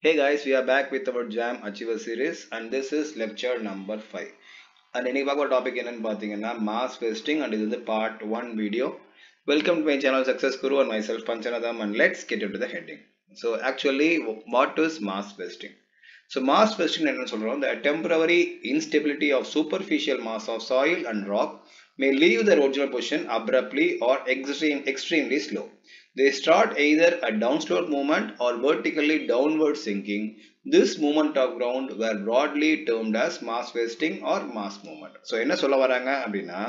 Hey guys, we are back with our Jam Achiever series and this is lecture number 5. And இன்னைக்கு பார்க்க topic என்னன்னு பார்த்தீங்கன்னா mass vesting and இது வந்து part 1 video. Welcome to my channel Success Guru and myself Panchanadam and let's get into the heading. So actually what is mass vesting? So mass vesting என்னன்னு சொல்றோம் the temporary instability of superficial mass of soil and rock may leave their original position abruptly or extremely slow. They start either a downslope movement or vertically downward sinking. This movement of ground were broadly termed as mass wasting or mass movement. So என்ன சொல்ல வராங்க அப்படின்னா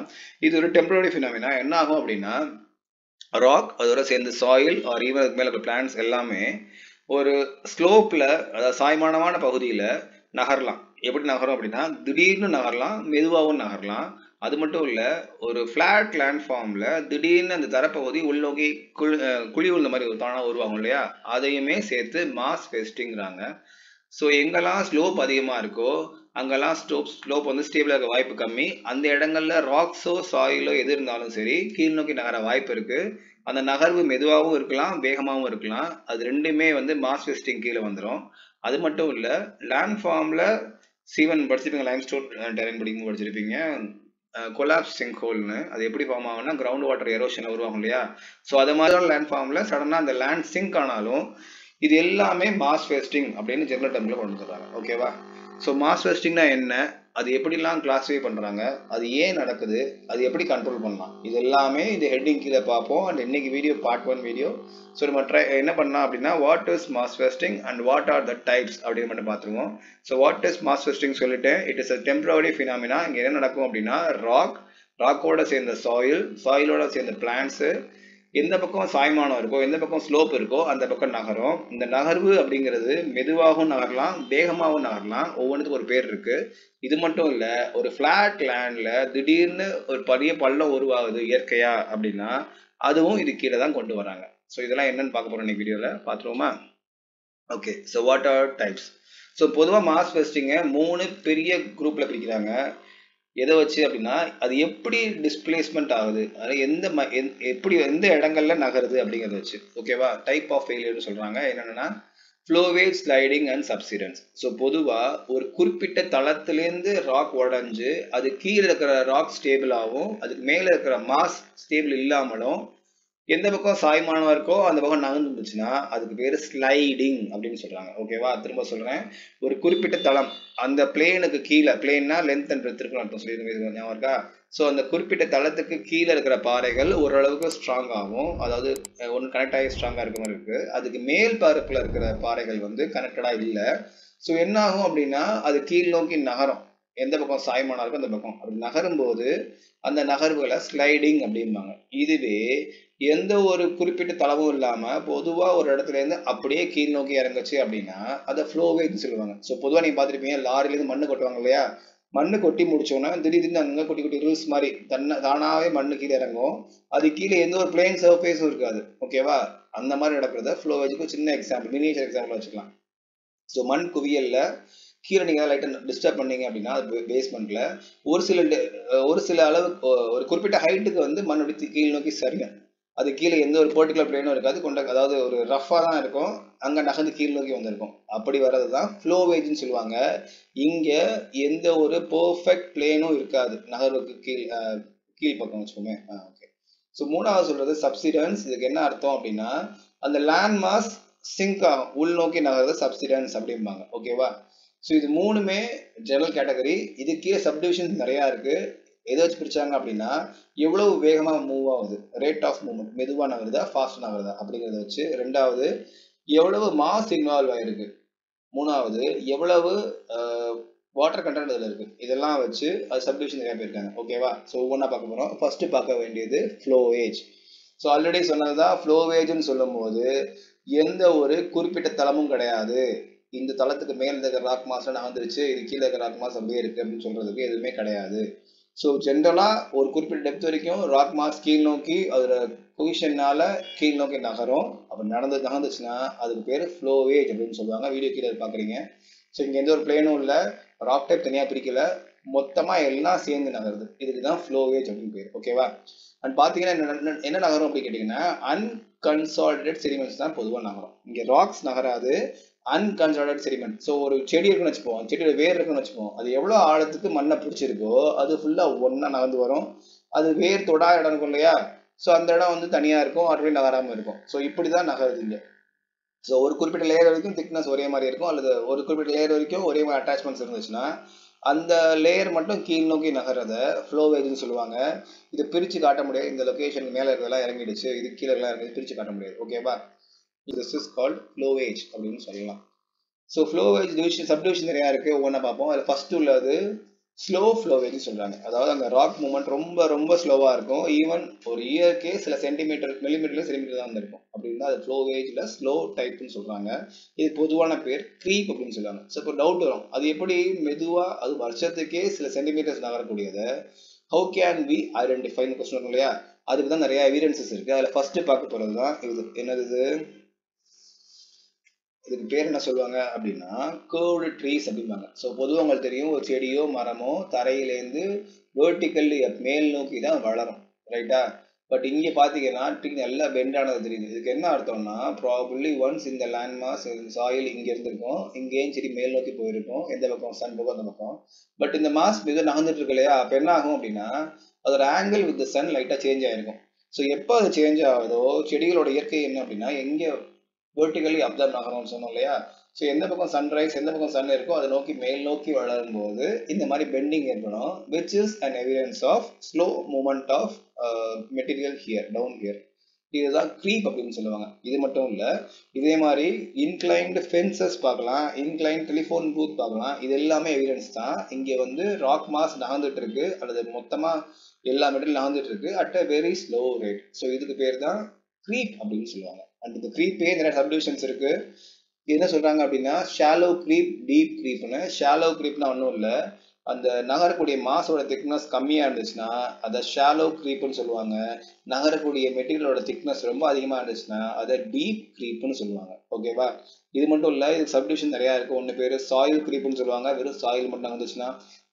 இது ஒரு temporary phenomena. என்ன ஆகும் அப்படின்னா rock அதோட சேர்ந்து சாயில் ஆர் ஈவன் அதுக்கு மேலே இருக்கிற பிளான்ஸ் எல்லாமே ஒரு ஸ்லோப்பில் அதாவது சாய்மானமான பகுதியில் நகரலாம். எப்படி நகரும் அப்படின்னா திடீர்னு நகரலாம், மெதுவாகவும் நகரலாம். அது மட்டும் இல்லை, ஒரு ஃப்ளாட் லேண்ட் ஃபார்மில் திடீர்னு அந்த தரப்பகுதி உள்நோக்கி குழி உள்ள மாதிரி ஒரு தானாக உருவாகும் இல்லையா, அதையுமே சேர்த்து மாஸ் வெஸ்டிங்கிறாங்க. ஸோ எங்கெல்லாம் ஸ்லோப் அதிகமாக இருக்கோ அங்கெல்லாம் ஸ்லோப் வந்து ஸ்டேபிளாக இருக்க வாய்ப்பு கம்மி. அந்த இடங்கள்ல ராக்ஸோ சாயிலோ எது இருந்தாலும் சரி கீழ் நோக்கி நகர வாய்ப்பு இருக்கு. அந்த நகர்வு மெதுவாகவும் இருக்கலாம், வேகமாகவும் இருக்கலாம். அது ரெண்டுமே வந்து மாஸ் வெஸ்டிங் கீழே வந்துடும். அது மட்டும் இல்லை, லேண்ட் ஃபார்மில் சீவன் படிச்சிருப்பீங்க, லைம்ஸ்டோன் டெரைன் படிக்கும் படிச்சிருப்பீங்க, கொலாப்ஸ் சிங்க் ஹோல்னு. அது எப்படி ஃபார்ம் ஆகும்னா கிரவுண்ட் வாட்டர் எரோஷன் உருவாகும் இல்லையா. ஸோ அது மாதிரி லேண்ட் ஃபார்மில் சடனாக அந்த லேண்ட் சிங்க் ஆனாலும் இது எல்லாமே மாஸ் வெஸ்டிங் அப்படின்னு ஜெனரல் டேர்ம்ல கொண்டு வந்துடுறாங்க. ஓகேவா? ஸோ மாஸ் வெஸ்டிங்னா என்ன, அது எப்படிலாம் கிளாஸிஃபை பண்ணுறாங்க, அது ஏன் நடக்குது, அது எப்படி கண்ட்ரோல் பண்ணலாம், இது எல்லாமே இந்த ஹெட்டிங் கீழே பார்ப்போம். அண்ட் இன்னைக்கு வீடியோ பார்ட் 1 வீடியோ. ஸோ நம்ம என்ன பண்ணலாம் அப்படின்னா what is mass wasting and what are the types அப்படின்னு மட்டும் பார்த்துருவோம். So what is mass wasting சொல்லிட்டேன். It is a temporary phenomena. இங்கே என்ன நடக்கும் அப்படின்னா ராக்கோட சேர்ந்த சாயிலோட சேர்ந்த பிளான்ஸு எந்த பக்கம் சாய்மானம் இருக்கோ, எந்த பக்கம் ஸ்லோப் இருக்கோ அந்த பக்கம் நகரும். இந்த நகர்வு அப்படிங்கிறது மெதுவாகவும் நகரலாம், வேகமாகவும் நகரலாம். ஒவ்வொன்றுக்கும் ஒரு பேர் இருக்கு. இது மட்டும் இல்லை, ஒரு ஃபிளாட் லேண்ட்ல திடீர்னு ஒரு பெரிய பள்ளம் உருவாகுது இயற்கையா அப்படின்னா அதுவும் இது கீழே தான் கொண்டு வராங்க. ஸோ இதெல்லாம் என்னன்னு பார்க்க போறோம் இன்னைக்கு வீடியோவில். பார்த்துருவோமா? Okay. So what are types? So பொதுவாக மாஸ் வெஸ்டிங்கை 3 பெரிய குரூப்ல பிரிக்கிறாங்க. எதை வச்சு அப்படின்னா அது எப்படி டிஸ்பிளேஸ்மெண்ட் ஆகுது, அதாவது எப்படி எந்த இடங்கள்ல நகருது அப்படிங்கிறத வச்சு. ஓகேவா? டைப் ஆஃப் ஃபெயிலியர்னு சொல்றாங்க. என்னன்னா ஃப்ளோவேஜ், ஸ்லைடிங் அண்ட் சப்சிடன்ஸ். ஸோ பொதுவாக ஒரு குறிப்பிட்ட தளத்திலேருந்து ராக் உடஞ்சு அது கீழே இருக்கிற ராக் ஸ்டேபிள் ஆகும், அதுக்கு மேலே இருக்கிற மாஸ் ஸ்டேபிள் இல்லாமலும் எந்த பக்கம் சாய்மானம் இருக்கோ அந்த பக்கம் நகர்ந்துச்சுன்னா அதுக்கு பேர் ஸ்லைடிங் அப்படின்னு சொல்றாங்க. ஓகேவா? திரும்ப சொல்றேன். ஒரு குறிப்பிட்ட தளம் அந்த பிளேனுக்கு கீழே, பிளேன்னா லென்த் அண்ட் பிரெத் இருக்குன்னு அர்த்தம் சொல்லியிருக்கேன், ஞாபகம் இருக்கா? ஸோ அந்த குறிப்பிட்ட தளத்துக்கு கீழே இருக்கிற பாறைகள் ஓரளவுக்கு ஸ்ட்ராங் ஆகும், அதாவது ஒன்று கனெக்ட் ஆகி ஸ்ட்ராங்கா இருக்க மாதிரி இருக்கு. அதுக்கு மேல் பரப்புல இருக்கிற பாறைகள் வந்து கனெக்டடா இல்லை. ஸோ என்ன ஆகும் அப்படின்னா அது கீழ் நோக்கி நகரும், எந்த பக்கம் சாய்மானம் இருக்கோ அந்த பக்கம். அப்படி நகரும் போது அந்த நகர்வுகளை ஸ்லைடிங் அப்படிம்பாங்க. இதுவே எந்த ஒரு குறிப்பிட்ட தளமும் இல்லாம பொதுவா ஒரு இடத்துல இருந்து அப்படியே கீழ் நோக்கி இறங்குச்சு அப்படின்னா அதை ஃப்ளோவேஜ் சொல்லுவாங்க. ஸோ பொதுவா நீங்க பார்த்துருப்பீங்க, லாரில இருந்து மண்ணு கொட்டுவாங்க இல்லையா, மண்ணு கொட்டி முடிச்சோன்னா திடீர்னு அங்க குட்டி குட்டி ரூல்ஸ் மாதிரி தானாவே மண்ணு கீழே இறங்கும். அது கீழே எந்த ஒரு பிளேன் சர்ஃபேஸும் இருக்காது. ஓகேவா? அந்த மாதிரி நடக்கிறத ஃப்ளோவேஜுக்கு சின்ன எக்ஸாம்பிள், மினியேச்சர் எக்ஸாம்பிள் வச்சுக்கலாம். ஸோ மண் குவியல்ல கீழே நீங்க லைட்டா டிஸ்டர்ப் பண்ணீங்க அப்படின்னா அது பேஸ்மெண்ட்ல ஒரு சில அளவு ஒரு குறிப்பிட்ட ஹைட்டுக்கு வந்து மண் அப்படி கீழ் நோக்கி சரியும். அது கீழே எந்த ஒரு பர்டிகுலர் பிளேனும் இருக்காது, அதாவது ஒரு ரஃபா தான் இருக்கும், அங்க நகர்ந்து கீழ் நோக்கி வந்திருக்கும். அப்படி வர்றதுதான் ஃப்ளோவேஜ்னு சொல்லுவாங்க. இங்க எந்த ஒரு பெர்ஃபெக்ட் பிளேனும் இருக்காது, நகர்வுக்கு கீழ் பக்கம் வச்சுக்கோமே. ஓகே. ஸோ மூணாவது சொல்றது சப்சிடன்ஸ். இதுக்கு என்ன அர்த்தம் அப்படின்னா அந்த லேண்ட் மாஸ் சிங்க் ஆகும், உள்நோக்கி நகர்றது சப்சிடன்ஸ் அப்படிம்பாங்க. ஓகேவா? ஸோ இது மூணுமே ஜெனரல் கேட்டகரி. இது கீழே சப்டிவிஷன்ஸ் நிறைய இருக்கு. எதை வச்சு பிரிச்சாங்க அப்படின்னா எவ்வளவு வேகமா மூவ் ஆகுது, ரேட் ஆஃப் மூவ்மெண்ட், மெதுவா நகருதா ஃபாஸ்ட் நகருதா அப்படிங்கிறத வச்சு. ரெண்டாவது எவ்வளவு மாஸ் இன்வால்வ் ஆயிருக்கு. மூணாவது எவ்வளவு வாட்டர் கண்டென்ட் அதில் இருக்கு. இதெல்லாம் வச்சு அது சப்டிவிஷன் நிறைய போயிருக்காங்க. ஓகேவா? ஸோ ஒவ்வொன்றா பார்க்க போறோம். ஃபர்ஸ்ட் பார்க்க வேண்டியது ஃப்ளோவேஜ். ஸோ ஆல்ரெடி சொன்னதுதான் ஃப்ளோவேஜ்னு சொல்லும் போது எந்த ஒரு குறிப்பிட்ட தளமும் கிடையாது, இந்த தளத்துக்கு மேல இருக்கிற ராக் மாஸ் நகர்ந்துருச்சு, இது கீழே இருக்கிற ராக் மாஸ் அப்படியே இருக்கு அப்படின்னு சொல்றதுக்கு எதுவுமே கிடையாது. ஸோ ஜென்ரலா ஒரு குறிப்பிட்ட டெப்த் வரைக்கும் ராக் மாஸ் கீழ் நோக்கி அதோட பொசிஷனால கீழ் நோக்கி நகரும். அப்படி நகர்ந்துச்சுன்னா அதுக்கு பேர் ஃப்ளோவேஜ் அப்படின்னு சொல்லுவாங்க. வீடியோ கீழே பாக்குறீங்க. ஸோ இங்க எந்த ஒரு பிளேனும் இல்லை, ராக் டைப் தனியா பிரிக்கல, மொத்தமா எல்லாம் சேர்ந்து நகருது. இதுக்குதான் ஃப்ளோவேஜ் அப்படின்னு பேர். ஓகேவா? அண்ட் பாத்தீங்கன்னா என்ன நகரும் அப்படின்னு கேட்டீங்கன்னா அன்கன்சாலிடேட் செடிமெண்ட்ஸ் தான் பொதுவாக நகரும். இங்க ராக்ஸ் நகராது, அன்கன்சாலிடேட் செடிமெண்ட். ஸோ ஒரு செடி இருக்குன்னு வச்சுப்போம், செடியோட வேர் இருக்குன்னு வச்சுப்போம், அது எவ்வளோ ஆழத்துக்கு மண்ணை பிடிச்சிருக்கோ அது ஃபுல்லாக ஒன்றா நகர்ந்து வரும். அது வேர் தொடாத இடம் இருக்கும் இல்லையா, ஸோ அந்த இடம் வந்து தனியாக இருக்கும், மறுபடியும் நகராமல் இருக்கும். ஸோ இப்படி தான் நகருது இங்கே. ஸோ ஒரு குறிப்பிட்ட லேயர் வரைக்கும் திக்னஸ் ஒரே மாதிரி இருக்கும், அல்லது ஒரு குறிப்பிட்ட லேயர் வரைக்கும் ஒரே மாதிரி அட்டாச்மெண்ட்ஸ் இருந்துச்சுன்னா அந்த லேயர் மட்டும் கீழ் நோக்கி நகர்றத ஃப்ளோவேஜ்னு சொல்லுவாங்க. இது பிரித்து காட்ட முடியாது. இந்த லொக்கேஷன் மேலே இருக்கிறதெல்லாம் இறங்கிடுச்சு, இது கீழே எல்லாம் இறங்கி பிரித்து காட்ட முடியாது. ஓகேவா? திஸ் இஸ் கால்ட் ஃப்ளோவேஜ் அப்படின்னு சொல்லலாம். ஸோ ஃப்ளோவேஜ் டிவிஷன் சப்டிவிஷன் நிறையா இருக்குது, ஒவ்வொன்றா பார்ப்போம். அதில் ஃபஸ்ட்டு உள்ளது ஸ்லோ ஃப்ளோவேஜ் சொல்கிறாங்க. அதாவது அங்கே ராக் மூவ்மெண்ட் ரொம்ப ரொம்ப ஸ்லோவாக இருக்கும். ஈவன் ஒரு இயற்கே சில மில்லிமீட்டர்ல சென்டிமீட்டர் தான் இருக்கும். அப்படின்னா அது ஃப்ளோவேஜில் ஸ்லோ டைப்னு சொல்கிறாங்க. இது பொதுவான பேர் க்ரீப் அப்படின்னு சொல்லுவாங்க. ஸோ இப்போ டவுட் வரும், அது எப்படி மெதுவாக அது வருஷத்துக்கே சில சென்டிமீட்டர்ஸ் நகரக்கூடியதை ஹவு கேன் வி ஐடென்டிஃபைன்னு கொஸ்டின் வரும் இல்லையா? அதுக்கு தான் நிறைய எவிடன்சஸ் இருக்குது. அதில் ஃபஸ்ட்டு பார்க்க போகிறது தான் இது. என்னது இதுக்கு பேர் என்ன சொல்லுவாங்க அப்படின்னா கர்வ்டு ட்ரீஸ் அப்படிம்பாங்க. ஸோ பொதுவாக உங்களுக்கு தெரியும், ஒரு செடியோ மரமோ தரையிலேருந்து வேர்ட்டிக்கல்லி மேல் நோக்கி தான் வளரும், ரைட்டா? பட் இங்கே பார்த்தீங்கன்னா ட்ரீ நல்லா பெண்ட் ஆனது தெரியுது. இதுக்கு என்ன அர்த்தம்னா ப்ராபப்ளி ஒன்ஸ் இந்த லேண்ட் மாஸ் சாயில் இங்கே இருந்திருக்கும், இங்கேயும் செடி மேல் நோக்கி போயிருக்கும், எந்த பக்கம் சன் பக்கம் அந்த பக்கம். பட் இந்த மாஸ் மிக நகர்ந்துட்டு இருக்கு இல்லையா, அப்போ என்ன ஆகும் அப்படின்னா அதோட ஆங்கிள் வித் சன் லைட்டாக சேஞ்ச் ஆகிருக்கும். ஸோ எப்போ அது சேஞ்ச் ஆகுதோ செடிகளோட இயற்கை என்ன அப்படின்னா எங்கே வெர்டிகலி அப்சர்வ் ஆகிறோம்னு சொன்னோம் இல்லையா? ஸோ எந்த பக்கம் சன்ரைஸ் எந்த பக்கம் சன் இருக்கோ அதை நோக்கி மேல் நோக்கி வளரும் போது இந்த மாதிரி பெண்டிங் ஏற்படும், which is an evidence of slow movement of material here down here. இதுதான் க்ரீப் அப்படின்னு சொல்லுவாங்க. இது மட்டும் இல்லை, இதே மாதிரி இன்க்ளைன்டு ஃபென்சஸ் பார்க்கலாம், இன்க்ளைன்ட் டெலிஃபோன் பூத் பார்க்கலாம். இது எல்லாமே எவிடன்ஸ் தான். இங்கே வந்து ராக் மாஸ் நகர்ந்துட்டு இருக்கு, அல்லது மொத்தமாக எல்லா மெட்டீரியல் நகர்ந்துட்டு இருக்கு at a very slow rate. So இதுக்கு பேர் தான் க்ரீப் அப்படின்னு சொல்லுவாங்க. அண்ட் இந்த க்ரீப்பே நிறைய சப்டிவிஷன்ஸ் இருக்கு. என்ன சொல்றாங்க அப்படின்னா ஷாலோ க்ரீப், டீப் க்ரீப்னு. ஷாலோ க்ரீப்னா ஒன்றும் இல்லை, அந்த நகரக்கூடிய மாஸோட திக்னஸ் கம்மியாக இருந்துச்சுன்னா அதை ஷாலோ க்ரீப்னு சொல்லுவாங்க. நகரக்கூடிய மெட்டீரியலோட திக்னஸ் ரொம்ப அதிகமாக இருந்துச்சுன்னா அதை டீப் க்ரீப்னு சொல்லுவாங்க. ஓகேவா? இது மட்டும் இல்லை, இதுக்கு சப்டிவிஷன் நிறையா இருக்குது. ஒன்று பேர் சாயில் க்ரீப்னு சொல்லுவாங்க, வெறும் சாயில் மட்டும் நகர்ந்துச்சுன்னா.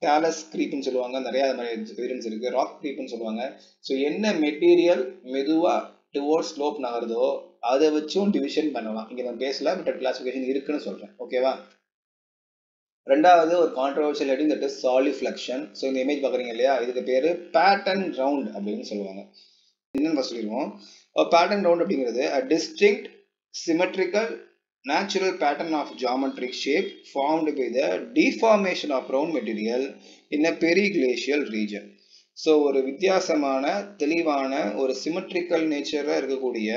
டேலஸ் க்ரீப்னு சொல்லுவாங்க, நிறைய அது மாதிரி எவிடன்ஸ் இருக்குது. ராக் க்ரீப்னு சொல்லுவாங்க. ஸோ என்ன மெட்டீரியல் மெதுவாக டுவோர்ட் ஸ்லோப் நகருதோ அதை வச்சும் டிவிஷன் பண்ணலாம். இங்கே நான் பேசல, பட் கிளாசிஃபிகேஷன் இருக்குன்னு சொல்கிறேன். ஓகேவா? ரெண்டாவது ஒரு controversial heading, that is solifluction. So இந்த இமேஜ் பார்க்குறீங்க இல்லையா, இதுக்கு பேர் பேட்டர்ன் ரவுண்ட் அப்படின்னு சொல்லுவாங்க. என்னன்னு சொல்லிடுவோம். பேட்டர்ன் ரவுண்ட் அப்படிங்கிறது a distinct symmetrical natural pattern of geometric shape formed by the deformation of round material in a periglacial region. So ஒரு வித்தியாசமான தெளிவான ஒரு சிமெட்ரிக்கல் நேச்சராக இருக்கக்கூடிய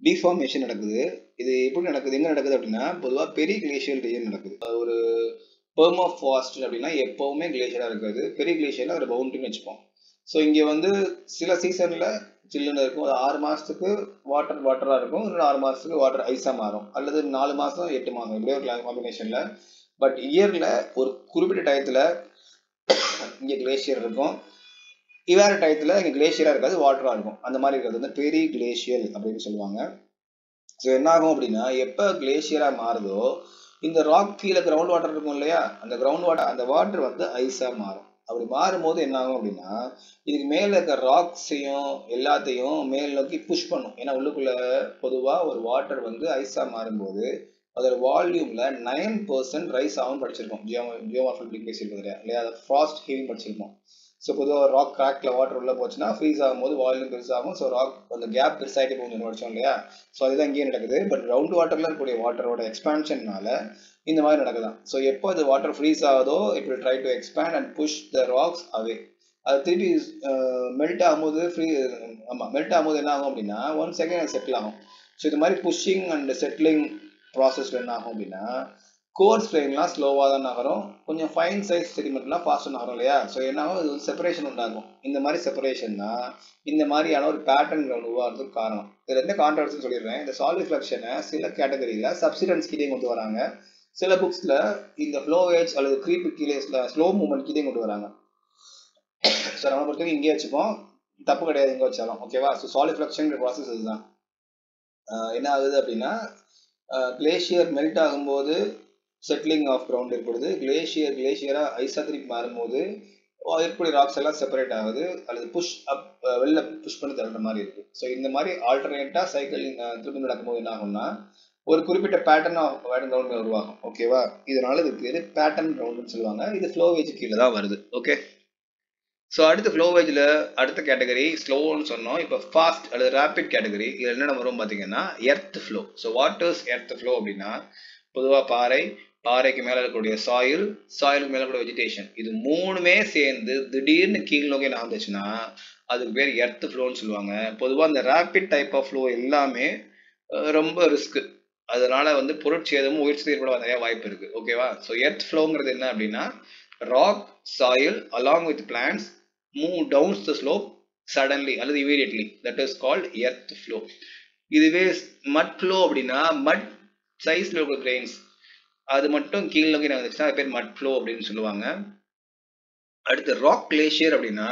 டிஃபார்மேஷன் நடக்குது. இது எப்படி நடக்குது, எங்கே நடக்குது அப்படின்னா பொதுவாக பெரிய கிளேஷியல் ரீஜன் நடக்குது. ஒரு பெர்மாஃபாஸ்ட் அப்படின்னா எப்போவுமே கிளேஷியராக இருக்காது, பெரிய கிளேஷியரில் ஒரு பவுண்டரின்னு வச்சுப்போம். ஸோ இங்கே வந்து சில சீசனில் சில்லுன்னு இருக்கும், அது 6 மாதத்துக்கு வாட்டராக இருக்கும், இன்னும் 6 மாதத்துக்கு வாட்டர் ஐஸாக மாறும், அல்லது 4 மாதம் 8 மாதம் இப்படியே ஒரு காம்பினேஷனில். பட் இயரில் ஒரு குறிப்பிட்ட டயத்தில் இங்கே கிளேஷியர் இருக்கும், வேற டயத்தில் இங்கே கிளேஷியராக இருக்காது, வாட்டராக இருக்கும். அந்த மாதிரி இருக்கிறது வந்து பெரி கிளேஷியல் அப்படின்னு சொல்லுவாங்க. ஸோ என்ன ஆகும் அப்படின்னா எப்போ கிளேஷியராக மாறுதோ இந்த ராக் கீழே கிரவுண்ட் வாட்டர் இருக்கும் இல்லையா, அந்த கிரவுண்ட் வாட்டர் அந்த வாட்டர் வந்து ஐஸாக மாறும். அப்படி மாறும்போது என்ன ஆகும் அப்படின்னா இதுக்கு மேலே இருக்க ராக்ஸையும் எல்லாத்தையும் மேல் நோக்கி புஷ் பண்ணும். ஏன்னா உள்ளுக்குள்ள பொதுவாக ஒரு வாட்டர் வந்து ஐஸாக மாறும்போது அதோட வால்யூம்ல 9% ரைஸ் ஆகும் படிச்சிருக்கோம். ஜியோமார்ஃபிக் பேசியிருக்கோம் இல்லையா, அதை ஃப்ராஸ்ட் ஹீவிங் படிச்சிருக்கோம். ஸோ பொதுவாக ராக் கிராக்ல வாட்டர் உள்ள போச்சுன்னா ஃப்ரீஸ் ஆகும்போது வால்யூம் பெருசாகும். ஸோ ராக் அந்த கேப் பெருசாகிட்டு போகுதுன்னு படிச்சோம் இல்லையா. ஸோ அதுதான் இங்கேயே நடக்குது. பட் கிரவுண்ட் வாட்டர்ல இருக்கக்கூடிய வாட்டரோட எக்ஸ்பான்ஷன்னால இந்த மாதிரி நடக்குதான். ஸோ எப்போ அது வாட்டர் ஃப்ரீஸ் ஆகுதோ it will try to expand and push the rocks away. அது திருப்பி மெல்ட் ஆகும்போது மெல்ட் ஆகும்போது என்ன ஆகும் அப்படின்னா 1 செகண்ட் அது செட்டில் ஆகும். ஸோ இது மாதிரி புஷிங் அண்ட் செட்டிலிங் ப்ராசஸ்ல என்ன ஆகும் அப்படின்னா கோர்ஸ் ஃப்ளேம்லாம் ஸ்லோவாக தான் நகரும், கொஞ்சம் ஃபைன் சைஸ் செடிமெண்ட்லாம் ஃபாஸ்ட்டாக நகரும் இல்லையா. ஸோ என்ன ஆகும், இது செப்பரேஷன் உண்டாகும். இந்த மாதிரி செப்பரேஷன் தான் இந்த மாதிரியான ஒரு பேட்டர்ன் உருவாகிறதுக்கு காரணம். இதில் எந்த கான்ட்ரவர்சின்னு சொல்லிடுறேன். இந்த சாலிஃப்ளெக்ஷனை சில கேட்டகரியில் சப்சிடன்ஸ் கீழே கொண்டு வராங்க, சில புக்ஸில் இந்த ஃப்ளோவேஜ் அல்லது க்ரீப் கீழே ஸ்லோ மூவ்மெண்ட் கீழே கொண்டு வராங்க. ஸோ நம்ம பொறுத்தவரைக்கும் இங்கே வச்சுப்போம், தப்பு கிடையாது இங்கே வச்சாலும். ஓகேவா? ஸோ சாலிஃப்ளெக்ஷன் ப்ராசஸ் இதுதான். என்ன ஆகுது அப்படின்னா கிளேஷியர் மெல்ட் ஆகும்போது செட்டிலிங் ஆஃப் கிரவுண்ட் ஏற்படுது, கிளேஷியராக ஐஸாக திருப்பி மாறும்போது ஏற்படைய ராக்ஸ் எல்லாம் செப்பரேட் ஆகுது, அல்லது புஷ் அப் வெளில புஷ் பண்ணி தள்ளுற மாதிரி இருக்கு. ஸோ இந்த மாதிரி ஆல்டர்னேட்டாக சைக்கிள் திருப்பி நடக்கும்போது என்ன ஆகும்னா ஒரு குறிப்பிட்ட பேட்டர்ன் ஆஃப் பேட்டர்ன் ரவுண்ட் உருவாகும். ஓகேவா? இதனால இதுக்கு பேரு பேட்டர்ன் ரவுண்டுன்னு சொல்லுவாங்க. இது ஃப்ளோவேஜ் கீழே தான் வருது. ஓகே. ஸோ அடுத்து ஃப்ளோவேஜில் அடுத்த கேட்டகரி ஸ்லோன்னு சொன்னோம். இப்போ ஃபாஸ்ட் அல்லது ரேபிட் கேட்டகரி இதில் என்னென்ன வரும் பார்த்தீங்கன்னா earth flow. So what is earth flow அப்படின்னா பொதுவாக பாறைக்கு மேலே இருக்கக்கூடிய சாயிலுக்கு மேலே இருக்கக்கூடிய வெஜிடேஷன், இது மூணுமே சேர்ந்து திடீர்னு கீழ் நோக்கி நகர்ந்துச்சுன்னா அதுக்கு பேர் எர்த் ஃப்ளோன்னு சொல்லுவாங்க. பொதுவாக இந்த ரேபிட் டைப் ஆஃப் ஃப்ளோ எல்லாமே ரொம்ப ரிஸ்க். அதனால வந்து பொருட்சேதமும் உயிர் சேதம் ஏற்பட நிறைய வாய்ப்பு இருக்கு. ஓகேவா? ஸோ எர்த் ஃப்ளோங்கிறது என்ன அப்படின்னா rock soil along with plants move downs the slope suddenly அல்லது immediately, that is called earth flow. இதுவே மட் ஃப்ளோ அப்படின்னா மட் சைஸ்ல இருக்கிற கிரெயின்ஸ் அது மட்டும் கீழ் நோக்கி நகர்ந்துச்சுன்னா அது பேர் மட் ஃப்ளோ அப்படின்னு சொல்லுவாங்க. அடுத்து ராக் கிளேஷியர் அப்படின்னா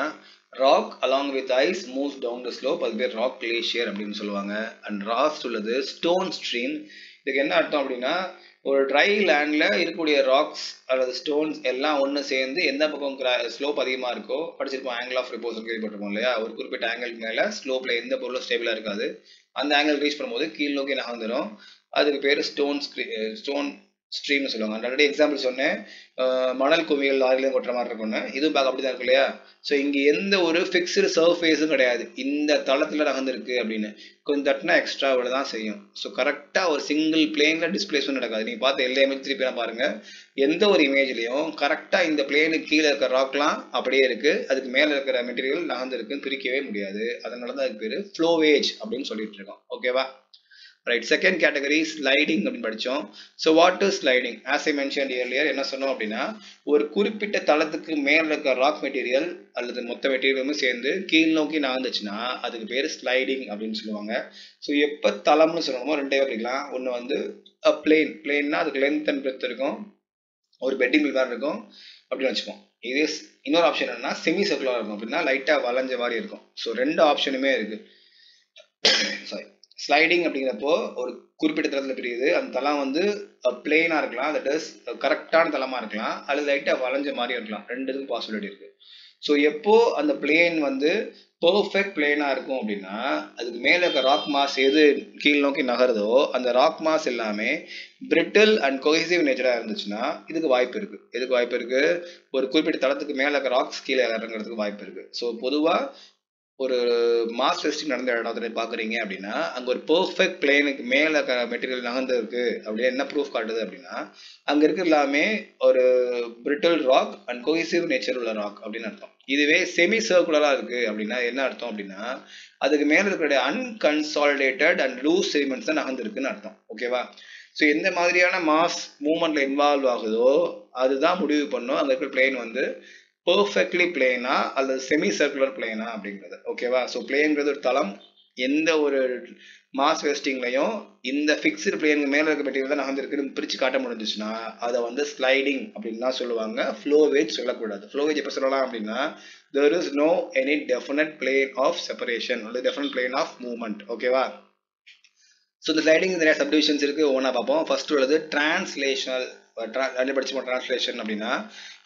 rock along with ice moves down the slope, அது பேர் ராக் கிளேஷியர் அப்படின்னு சொல்லுவாங்க. அண்ட் லாஸ்ட் உள்ளது ஸ்டோன் ஸ்ட்ரீம். இதுக்கு என்ன அர்த்தம் அப்படின்னா ஒரு ட்ரை லேண்ட்ல இருக்கக்கூடிய ராக்ஸ் அல்லது ஸ்டோன்ஸ் எல்லாம் ஒன்று சேர்ந்து எந்த பக்கம் ஸ்லோப் அதிகமாக இருக்கோ, படிச்சிருப்போம் ஆங்கிள் ஆஃப் ரிப்போசல் கேள்விப்பட்டிருப்போம் இல்லையா? ஒரு குறிப்பிட்ட ஆங்கிள் மேலே ஸ்லோப்ல எந்த பொருளும் ஸ்டேபிளா இருக்காது, அந்த ஆங்கிள் ரீச் பண்ணும்போது கீழ் நோக்கி நகர்ந்துடும். அதுக்கு பேர் ஸ்டோன் ஸ்ட்ரீம்னு சொல்லுவாங்க. ஆல்ரெடி எக்ஸாம்பிள் சொன்னேன், மணல் குவியல் லாரிலையும் கொட்டுற மாதிரி இருக்கும்னு. இதுவும் பார்க்க அப்படிதான் இருக்கு இல்லையா? ஸோ இங்கே எந்த ஒரு ஃபிக்ஸ்டு சர்ஃபேஸும் கிடையாது இந்த தளத்தில் நகர்ந்துருக்கு அப்படின்னு. கொஞ்சம் தட்டினா எக்ஸ்ட்ரா விட தான் செய்யும். ஸோ கரெக்டாக ஒரு சிங்கிள் பிளேனில் டிஸ்பிளேஸ்மெண்ட் நடக்காது. நீங்கள் பார்த்த எல்லா இமேஜ் திருப்பி பாருங்க, எந்த ஒரு இமேஜ்லையும் கரெக்டாக இந்த பிளேனுக்கு கீழே இருக்கிற ராக்லாம் அப்படியே இருக்கு, அதுக்கு மேலே இருக்கிற மெட்டீரியல் நகர்ந்துருக்குன்னு பிரிக்கவே முடியாது. அதனால தான் அதுக்கு பேர் ஃப்ளோவேஜ் அப்படின்னு சொல்லிட்டு இருக்கோம். ஓகேவா? ரைட். செகண்ட் கேட்டகரி ஸ்லைடிங் அப்படின்னு படித்தோம். So what is sliding? As I mention earlier என்ன சொன்னோம் அப்படின்னா ஒரு குறிப்பிட்ட தளத்துக்கு மேலே இருக்க ராக் மெட்டீரியல் அல்லது மொத்த மெட்டீரியலுமே சேர்ந்து கீழ் நோக்கி நகர்ந்துச்சுன்னா அதுக்கு பேர் ஸ்லைடிங் அப்படின்னு சொல்லுவாங்க. ஸோ எப்போ தளம்னு சொல்லணுமோ ரெண்டே படிக்கலாம். ஒன்று வந்து பிளேன்னா அதுக்கு லென்த் அண்ட் பிரெத் இருக்கும், ஒரு பெட்டிங் பில் மாதிரி இருக்கும் அப்படின்னு வச்சுப்போம். இது இன்னொரு ஆப்ஷன் என்னன்னா செமி சர்க்குலர் இருக்கும், அப்படின்னா லைட்டாக வளைஞ்ச மாதிரி இருக்கும். ஸோ ரெண்டு ஆப்ஷனுமே இருக்கு. சாரி, ஸ்லைடிங் அப்படிங்கிறப்போ ஒரு குறிப்பிட்ட தளத்தில் பிரியுது. அந்த தளம் வந்து பிளெயினாக இருக்கலாம், தட் இஸ் கரெக்டான தளமாக இருக்கலாம், அல்லது லைட்டாக வளைஞ்ச மாதிரி இருக்கலாம். ரெண்டுக்கும் பாசிபிலிட்டி இருக்கு. ஸோ எப்போ அந்த பிளேன் வந்து பர்ஃபெக்ட் பிளேனாக இருக்கும் அப்படின்னா அதுக்கு மேலே இருக்க ராக் மாஸ் எது கீழ் நோக்கி நகருதோ அந்த ராக் மாஸ் எல்லாமே பிரிட்டில் அண்ட் கொஹெசிவ் நேச்சராக இருந்துச்சுன்னா இதுக்கு வாய்ப்பு இருக்கு. எதுக்கு வாய்ப்பு இருக்கு? ஒரு குறிப்பிட்ட தளத்துக்கு மேலே இருக்க ராக்ஸ் கீழே இறங்குறதுக்கு வாய்ப்பு இருக்கு. ஸோ பொதுவாக ஒரு மாஸ் வெஸ்டிங் நடந்த இடத்துல பார்க்குறீங்க அப்படின்னா அங்கே ஒரு பர்ஃபெக்ட் பிளேனுக்கு மேலே மெட்டீரியல் நகர்ந்து இருக்கு அப்படின்னு என்ன ப்ரூஃப் காட்டுது அப்படின்னா அங்கே இருக்க எல்லாமே ஒரு brittle rock and cohesive nature உள்ள ராக் அப்படின்னு அர்த்தம். இதுவே செமி சர்க்குலராக இருக்கு அப்படின்னா என்ன அர்த்தம் அப்படின்னா அதுக்கு மேலே இருக்கிற அன்கன்சாலிடேட்டட் அண்ட் லூஸ் செடிமெண்ட்ஸ் தான் நகர்ந்துருக்குன்னு அர்த்தம். ஓகேவா? ஸோ எந்த மாதிரியான மாஸ் மூவ்மெண்ட்ல இன்வால்வ் ஆகுதோ அதுதான் முடிவு பண்ணும் அங்கே இருக்கிற பிளேன் வந்து பர்ஃபெக்ட்லி பிளேனா அல்லது செமி சர்க்குலர் பிளேனா அப்படிங்கிறது. ஓகேவா? ஸோ பிளேன்கிறது ஒரு தளம். எந்த ஒரு மாஸ் வெஸ்டிங்லையும் இந்த ஃபிக்ஸ்டு பிளேனுக்கு மேலே இருக்க மெட்டீரியல் தான் நகர்ந்துருக்குன்னு பிரித்து காட்ட முடிஞ்சிச்சுன்னா அதை வந்து ஸ்லைடிங் அப்படின்னு தான் சொல்லுவாங்க. ஃப்ளோவேஜ் சொல்லக்கூடாது. ஃப்ளோவேஜ் எப்போ சொல்லலாம் அப்படின்னா there is no any definite plane of separation அல்லது definite plane of movement. ஓகேவா? ஸோ இந்த ஸ்லைடிங் நிறைய சப்டிவிஷன்ஸ் இருக்கு, ஒவ்வொன்றா பார்ப்போம். ஃபர்ஸ்ட் உள்ளது டிரான்ஸ்லேஷனல். படிச்சு டிரான்ஸ்லேஷன் அப்படின்னா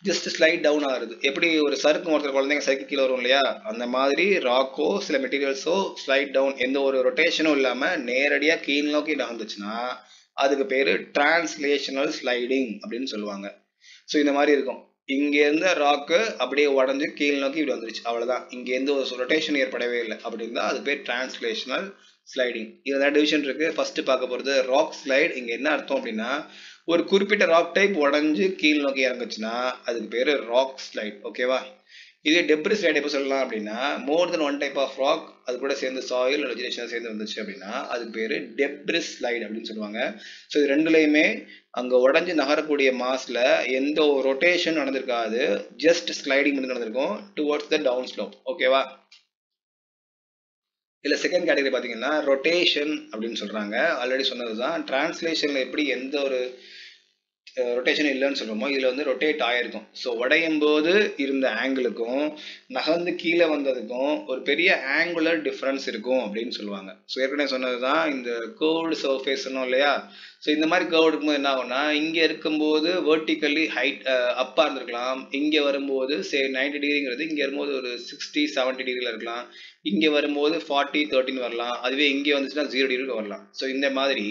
ஜஸ்ட் ஸ்லைட் டவுன் ஆகுது. எப்படி ஒரு சறுக்கு ஒருத்தர் குழந்தைங்க சைக்கிள் கீழே வரும் இல்லையா, அந்த மாதிரி ராக்கோ சில மெட்டீரியல்ஸோ ஸ்லைட் டவுன் எந்த ஒரு ரொட்டேஷனும் இல்லாமல் நேரடியாக கீழ் நோக்கி நகர்ந்துச்சுன்னா அதுக்கு பேர் டிரான்ஸ்லேஷனல் ஸ்லைடிங் அப்படின்னு சொல்லுவாங்க. ஸோ இந்த மாதிரி இருக்கும். இங்க இருந்த ராக்கு அப்படியே உடஞ்சு கீழ் நோக்கி இப்படி வந்துருச்சு, அவ்வளவுதான். இங்க எந்த ஒரு ரொட்டேஷன் ஏற்படவே இல்லை அப்படின்னா அது பேர் டிரான்ஸ்லேஷனல் ஸ்லைடிங். இதுல டிவிஷன் இருக்கு. ஃபர்ஸ்ட் பார்க்க போறது ராக் ஸ்லைட். இங்க என்ன அர்த்தம் அப்படின்னா ஒரு குறிப்பிட்ட ராக் டைப் உடஞ்சு கீழ் நோக்கி இறங்குச்சுன்னா அதுக்கு பேரு ராக் ஸ்லைட். ஓகேவா? இது டெப்ரிஸ் ஸ்லைட் எப்போ சொல்லலாம் அப்படின்னா மோர் தென் ஒன் டைப் ஆஃப் ராக் அது கூட சேர்ந்து சாயில் வெஜிடேஷன் சேர்ந்து வந்துச்சு அப்படின்னா அதுக்கு பேரு டெப்ரிஸ் ஸ்லைட் அப்படின்னு சொல்லுவாங்க. ஸோ இது ரெண்டுலையுமே அங்க உடஞ்சு நகரக்கூடிய மாஸ்ல எந்த ஒரு ரொட்டேஷன் நடந்திருக்காது, ஜஸ்ட் ஸ்லைடிங் மட்டும் நடந்திருக்கும் டுவர்ட்ஸ் த டவுன் ஸ்லோப். ஓகேவா? இல்ல செகண்ட் கேட்டகரி பாத்தீங்கன்னா ரொட்டேஷன் அப்படின்னு சொல்றாங்க. ஆல்ரெடி சொன்னதுதான். டிரான்ஸ்லேஷன்ல எப்படி எந்த ஒரு ரொட்டேஷன் இல்லைன்னு சொல்றோமோ இதுல வந்து ரொட்டேட் ஆயிருக்கும். ஸோ உடையும் போது இருந்த ஆங்கிளுக்கும் நகர்ந்து கீழே வந்ததுக்கும் ஒரு பெரிய ஆங்குலர் டிஃபரன்ஸ் இருக்கும் அப்படின்னு சொல்லுவாங்க. ஸோ ஏற்கனவே சொன்னதுதான் இந்த கோல்டு சர்ஃபேஸ் சொன்னோம் இல்லையா, ஸோ இந்த மாதிரி கர்வ் இருக்கும்போது என்ன ஆகும்னா இங்கே இருக்கும்போது வெர்டிக்கலி ஹைட் அப்பாக இருந்திருக்கலாம், இங்கே வரும்போது 90 டிகிரிங்கிறது இங்கே வரும்போது ஒரு 60-70 டிகிரியில் இருக்கலாம், இங்கே வரும்போது 40-13 வரலாம், அதுவே இங்கே வந்துச்சுன்னா 0 டிகிரிக்கு வரலாம். ஸோ இந்த மாதிரி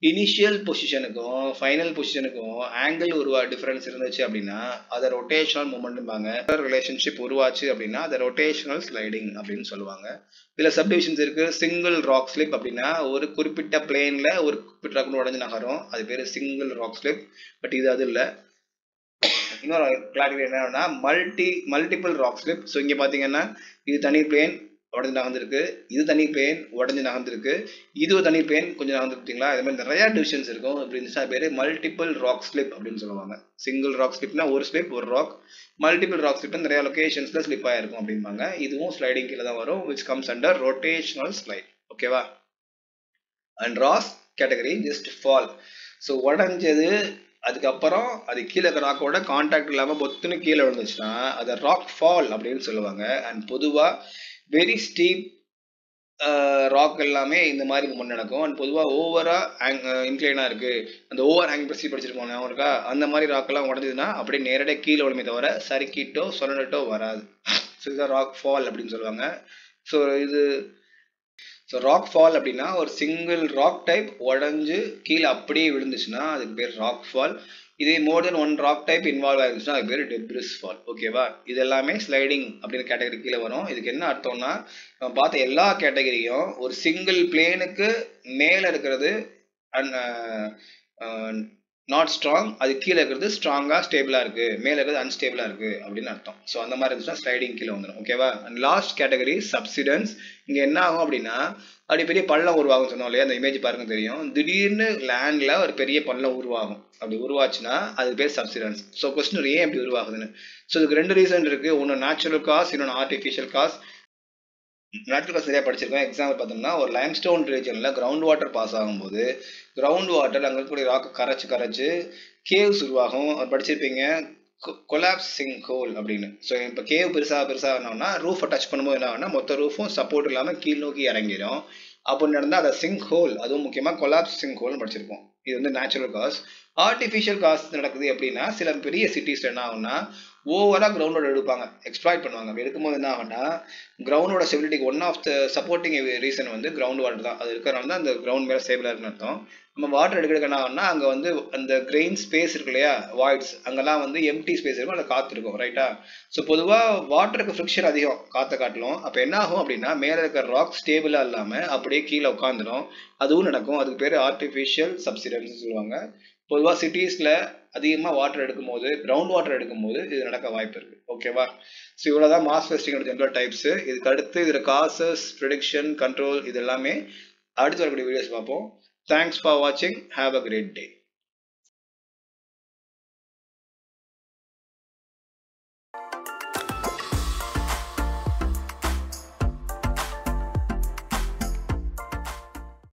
இனிஷியல் பொசிஷனுக்கும் ஃபைனல் பொசிஷனுக்கும் ஆங்கிள் டிஃபரன்ஸ் இருந்துச்சு அப்படின்னா அதை ரொட்டேஷனல் மூமெண்ட்பாங்க. ரிலேஷன்ஷிப் உருவாச்சு அப்படின்னா அதை ரொட்டேஷனல் ஸ்லைடிங் அப்படின்னு சொல்லுவாங்க. இதுல சப்டிவிஷன்ஸ் இருக்கு. சிங்கிள் ராக் ஸ்லிப் அப்படின்னா ஒரு குறிப்பிட்ட பிளேன்ல ஒரு குறிப்பிட்ட ராக் உடஞ்சு நகரும், அது பேரு சிங்கிள் ராக் ஸ்லிப். பட் இது அது இல்ல. இன்னொரு கிளாரிட்டி என்னன்னா மல்டிபிள் ராக் ஸ்லிப். ஸோ இங்க பாத்தீங்கன்னா இது தனி பிளேன் உடஞ்சு நகர்ந்துருக்கு, இது தனி பிளேன் உடஞ்சு நகர்ந்துருக்கு, இது ஒரு தனி பிளேன் கொஞ்சம் நகர்ந்துருக்கீங்களா. இது மாதிரி நிறைய டிவிஷன்ஸ் இருக்கும். இப்படி இருந்துச்சா பேரு மல்டிபிள் ராக் ஸ்லிப் அப்படின்னு சொல்லுவாங்க. சிங்கிள் ராக் ஸ்லிப்னா ஒரு ஸ்லிப் ஒரு ராக், மல்டிபிள் ராக் ஸ்லிப் நிறைய லொகேஷன்ஸ்ல ஸ்லிப் ஆயிருக்கும் அப்படிம்பாங்க. இதுவும் ஸ்லைடிங் கீழே தான் வரும், which comes under rotational slide. ஓகேவா? And rocks category just fall. So உடஞ்சது அதுக்கப்புறம் அது கீழே இருக்கிற ராக்கோட கான்டாக்ட் இல்லாமல் பொத்துன்னு கீழே விழுந்துச்சுன்னா அதை ராக் ஃபால் அப்படின்னு சொல்லுவாங்க. அண்ட் பொதுவாக வெரி ஸ்டீப் ராக் எல்லாமே இந்த மாதிரி மூமெண்ட் நடக்கும். அண்ட் பொதுவாக ஓவரா இன்க்ளைனாக இருக்கு, அந்த ஓவர் ஆங்கிள் பிரசி படிச்சிருப்போம் இருக்கா, அந்த மாதிரி ராக்கெல்லாம் உடஞ்சதுன்னா அப்படியே நேரடியாக கீழே விழுமே தவிர சறுக்கிட்டோ சொலனட்டோ வராது. ஸோ இதுதான் ராக் ஃபால் அப்படின்னு சொல்லுவாங்க. ஸோ ராக் ஃபால் அப்படின்னா ஒரு சிங்கிள் ராக் டைப் உடஞ்சு கீழே அப்படியே விழுந்துச்சுன்னா அதுக்கு பேர் ராக் ஃபால். இதே மோர் தென் ஒன் ராக் டைப் இன்வால்வ் ஆயிருந்துச்சுன்னா அதுக்கு பேர் டெப்ரிஸ் ஃபால். ஓகேவா? இது எல்லாமே ஸ்லைடிங் அப்படின்னு கேட்டகரி கீழே வரும். இதுக்கு என்ன அர்த்தம்னா நம்ம பார்த்த எல்லா கேட்டகரியும் ஒரு சிங்கிள் பிளேனுக்கு மேலே இருக்கிறது நாட் ஸ்ட்ராங், அது கீழே இருக்கிறது ஸ்ட்ராங்கா ஸ்டேபிளா இருக்கு, மேலே இருக்கிறது அன்ஸ்டேபிளா இருக்கு அப்படின்னு அர்த்தம். ஸோ அந்த மாதிரி இருந்துச்சுன்னா ஸ்லைடிங் கீழே வந்துடும். ஓகேவா? And last category subsidence. இங்க என்ன ஆகும் அப்படின்னா அப்படி பெரிய பள்ளம் உருவாகும் சொன்னோம் இல்லையா, அந்த இமேஜ் பாருங்க தெரியும். திடீர்னு லேண்ட்ல ஒரு பெரிய பள்ளம் உருவாகும். அப்படி உருவாச்சுன்னா அது பேர் சப்சிடன்ஸ். ஸோ கொஸ்டின் ஏன் அப்படி உருவாகுதுன்னு. ஸோ இதுக்கு ரெண்டு ரீசன் இருக்கு. ஒன்று நேச்சுரல் காஸ், இன்னொன்று ஆர்டிஃபிஷியல் காஸ். நேச்சுரல் காஸ் நிறைய படிச்சிருக்கோம். எக்ஸாம்பிள் பார்த்தோம்னா ஒரு லைம்ஸ்டோன் ரீஜன்ல கிரவுண்ட் வாட்டர் பாஸ் ஆகும்போது கிரவுண்ட் வாட்டர் அங்கே இருக்கக்கூடிய ராக்கு கரைச்சு கேவ்ஸ் உருவாகும். படிச்சிருப்பீங்க கொலாப்ஸ் சிங்க் ஹோல் அப்படின்னு. ஸோ இப்போ கேவ் பெருசாக என்னன்னா ரூஃபை டச் பண்ணும்போது என்ன ஆகும்னா மொத்த ரூஃபும் சப்போர்ட் இல்லாமல் கீழ் நோக்கி இறங்கிடும். அப்படி நடந்தால் அதை சிங்க் ஹோல், அதுவும் முக்கியமாக கொலாப்ஸ் சிங்க் ஹோல்னு படிச்சிருப்போம். இது வந்து நேச்சுரல் காஸ். ஆர்டிஃபிஷியல் காஸ் நடக்குது அப்படின்னா சில பெரிய சிட்டிஸ்ல என்ன ஆகும்னா ஓவரா கிரவுண்டோட எடுப்பாங்க, எக்ஸ்ப்ளாய்ட் பண்ணுவாங்க. அப்படி எடுக்கும்போது என்ன ஆகும்னா கிரவுண்டோட ஸ்டெபிலிட்டிக்கு one of the supporting reason வந்து கிரவுண்ட் வாட்டர் தான். அது இருக்கிறனால தான் அந்த கிரவுண்ட் மேலே ஸ்டேபிளா இருக்குன்னு அர்த்தம். நம்ம வாட்டர் எடுக்க என்ன ஆகும்னா அங்கே வந்து அந்த கிரெயின் ஸ்பேஸ் இருக்கு இல்லையா, வாய்ட்ஸ், அங்கெல்லாம் வந்து எம்டி ஸ்பேஸ் இருக்கும், அதில் காற்று இருக்கும். ரைட்டா? ஸோ பொதுவாக வாட்டருக்கு ஃப்ரிக்ஷன் அதிகம் காற்றை காட்டிலும். அப்போ என்ன ஆகும் அப்படின்னா மேலே இருக்கிற ராக் ஸ்டேபிளா இல்லாமல் அப்படியே கீழே உட்காந்துடும். அதுவும் நடக்கும். அதுக்கு பேர் ஆர்டிஃபிஷியல் சப்சிடன்ஸ் சொல்லுவாங்க. பொதுவாக சிட்டிஸ்ல அதிகமாக வாட்டர் எடுக்கும்போது, கிரவுண்ட் வாட்டர் எடுக்கும்போது இது நடக்க வாய்ப்பு இருக்கு. ஓகேவா? ஸோ இவ்வளோதான் மாஸ் வெஸ்டிங்கோட ஜெனரல் டைப்ஸ். இதுக்கு அடுத்து இதில் காசஸ், ப்ரிடிக்ஷன், கண்ட்ரோல் இது எல்லாமே அடுத்து வரக்கூடிய வீடியோஸ் பார்ப்போம். தேங்க்ஸ் ஃபார் வாட்சிங். Have a great day.